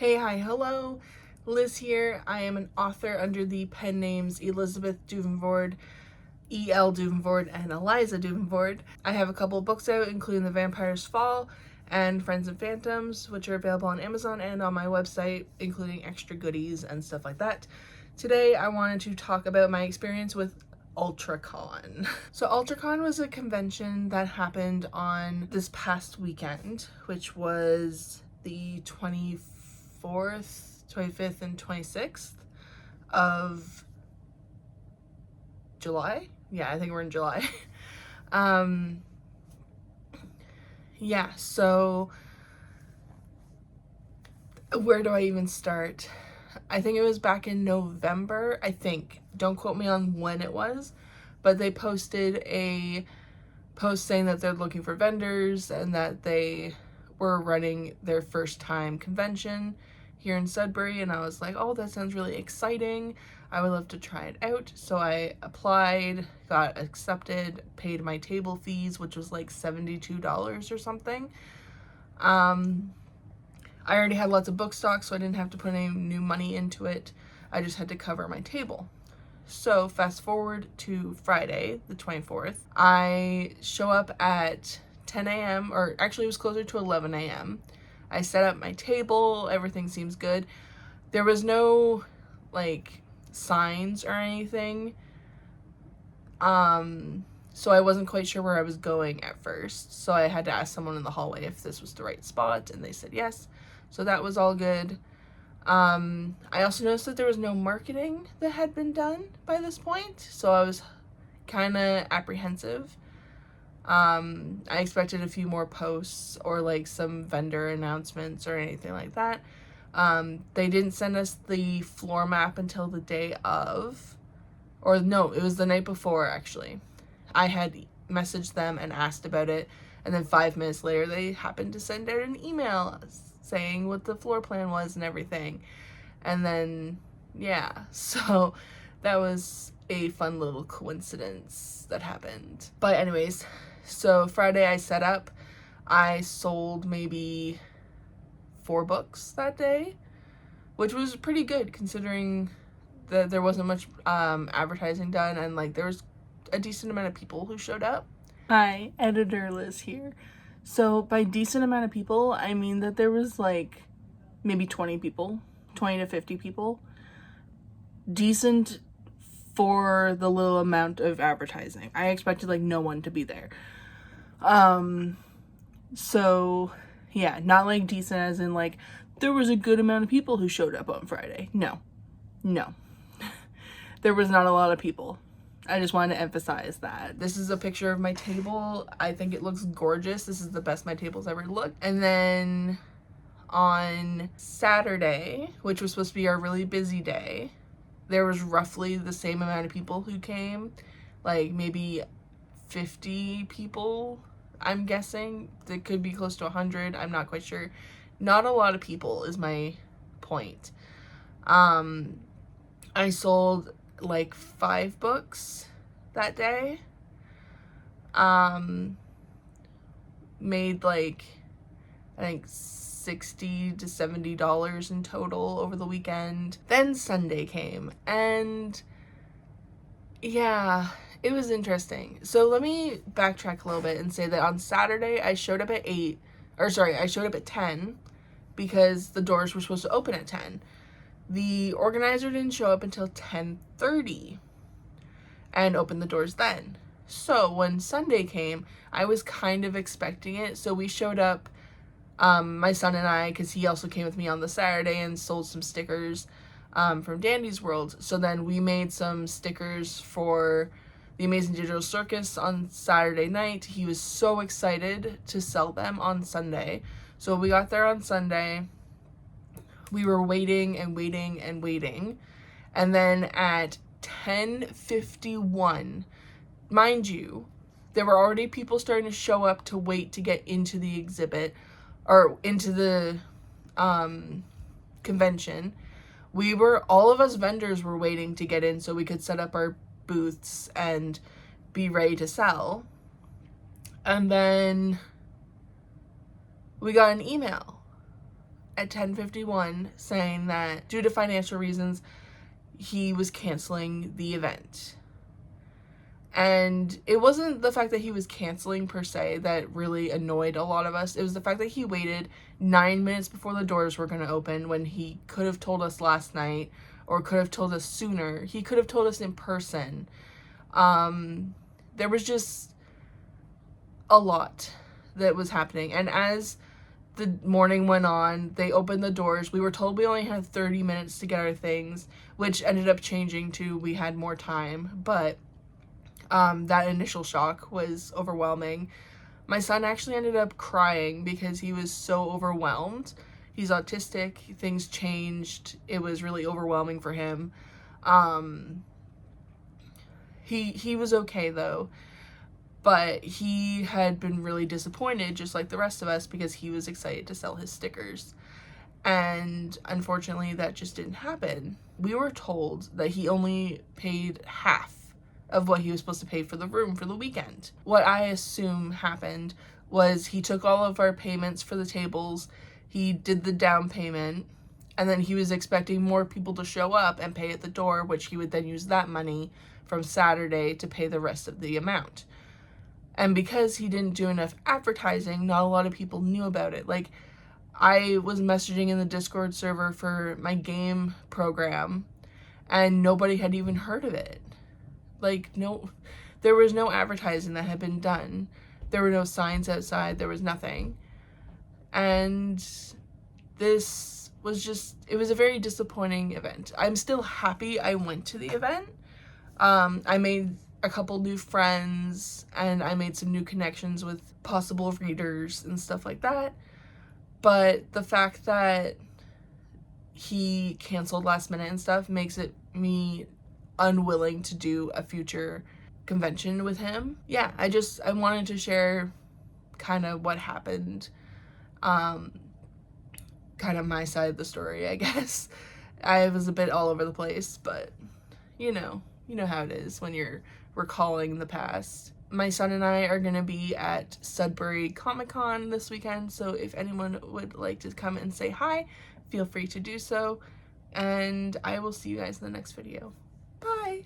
Hey, hi, hello, Liz here. I am an author under the pen names Elizabeth Duivenvoorde, E.L. Duivenvoorde, and Eliza Duivenvoorde. I have a couple of books out, including The Vampire's Fall and Friends and Phantoms, which are available on Amazon and on my website, including extra goodies and stuff like that. Today, I wanted to talk about my experience with UltraCon. So UltraCon was a convention that happened on this past weekend, which was the 24th, 25th, and 26th of July. Yeah, I think we're in July. Yeah, so where do I even start? I think it was back in November, I think. Don't quote me on when it was, but they posted a post saying that they're looking for vendors and that they were running their first time convention here in Sudbury, and I was like, oh, that sounds really exciting. I would love to try it out. So I applied, got accepted, paid my table fees, which was like $72 or something. I already had lots of book stock, so I didn't have to put any new money into it. I just had to cover my table. So fast forward to Friday, the 24th. I show up at 10 a.m. or actually it was closer to 11 a.m. I set up my table. Everything seems good. There was no like signs or anything. So I wasn't quite sure where I was going at first. So I had to ask someone in the hallway if this was the right spot, and they said yes. So that was all good. I also noticed that there was no marketing that had been done by this point, so I was kind of apprehensive. I expected a few more posts or like some vendor announcements or anything like that. They didn't send us the floor map until the day of, or no, it was the night before actually. I had messaged them and asked about it, and then 5 minutes later they happened to send out an email saying what the floor plan was and everything. And then, yeah, so that was a fun little coincidence that happened. But anyways, so Friday I set up. I sold maybe 4 books that day, which was pretty good considering that there wasn't much advertising done, and like there was a decent amount of people who showed up. Hi, editor Liz here. So by decent amount of people, I mean that there was like maybe 20 people, 20 to 50 people. Decent for the little amount of advertising. I expected like no one to be there. So yeah, not like decent as in like there was a good amount of people who showed up on Friday. No. There was not a lot of people. I just wanted to emphasize that. This is a picture of my table. I think it looks gorgeous. This is the best my table's ever looked. And then on Saturday, which was supposed to be our really busy day, there was roughly the same amount of people who came, like maybe 50 people, I'm guessing. It could be close to 100. I'm not quite sure. Not a lot of people is my point. I sold like 5 books that day. Made like I think $60 to $70 in total over the weekend. Then Sunday came, and yeah, it was interesting. So let me backtrack a little bit and say that on Saturday I showed up at 10 because the doors were supposed to open at 10. The organizer didn't show up until 10:30 and opened the doors then. So when Sunday came, I was kind of expecting it. So we showed up, my son and I, because he also came with me on the Saturday and sold some stickers from Dandy's World. So then we made some stickers for the Amazing Digital Circus on Saturday night. He was so excited to sell them on Sunday. So we got there on Sunday. We were waiting and waiting and waiting. And then at 10:51, mind you, there were already people starting to show up to wait to get into the exhibit or into the convention. All of us vendors were waiting to get in so we could set up our booths and be ready to sell. And then we got an email at 10:51 saying that due to financial reasons, he was canceling the event. And it wasn't the fact that he was canceling per se that really annoyed a lot of us. It was the fact that he waited 9 minutes before the doors were going to open when he could have told us last night or could have told us sooner. He could have told us in person. There was just a lot that was happening. And as the morning went on, they opened the doors. We were told we only had 30 minutes to get our things, which ended up changing to we had more time. But that initial shock was overwhelming. My son actually ended up crying because he was so overwhelmed. He's autistic. Things changed. It was really overwhelming for him. He was okay though, but he had been really disappointed, just like the rest of us, because he was excited to sell his stickers. And unfortunately, that just didn't happen. We were told that he only paid half of what he was supposed to pay for the room for the weekend. What I assume happened was he took all of our payments for the tables, he did the down payment, and then he was expecting more people to show up and pay at the door, which he would then use that money from Saturday to pay the rest of the amount. And because he didn't do enough advertising, not a lot of people knew about it. Like, I was messaging in the Discord server for my game program, and nobody had even heard of it. Like, no, there was no advertising that had been done. There were no signs outside. There was nothing. And this was just, it was a very disappointing event. I'm still happy I went to the event. I made a couple new friends, and I made some new connections with possible readers and stuff like that. But the fact that he canceled last minute and stuff makes it me unwilling to do a future convention with him. Yeah, I wanted to share kind of what happened, kind of my side of the story, I guess. I was a bit all over the place, but you know how it is when you're recalling the past. My son and I are going to be at Sudbury Comic-Con this weekend, so if anyone would like to come and say hi, feel free to do so, and I will see you guys in the next video. Bye!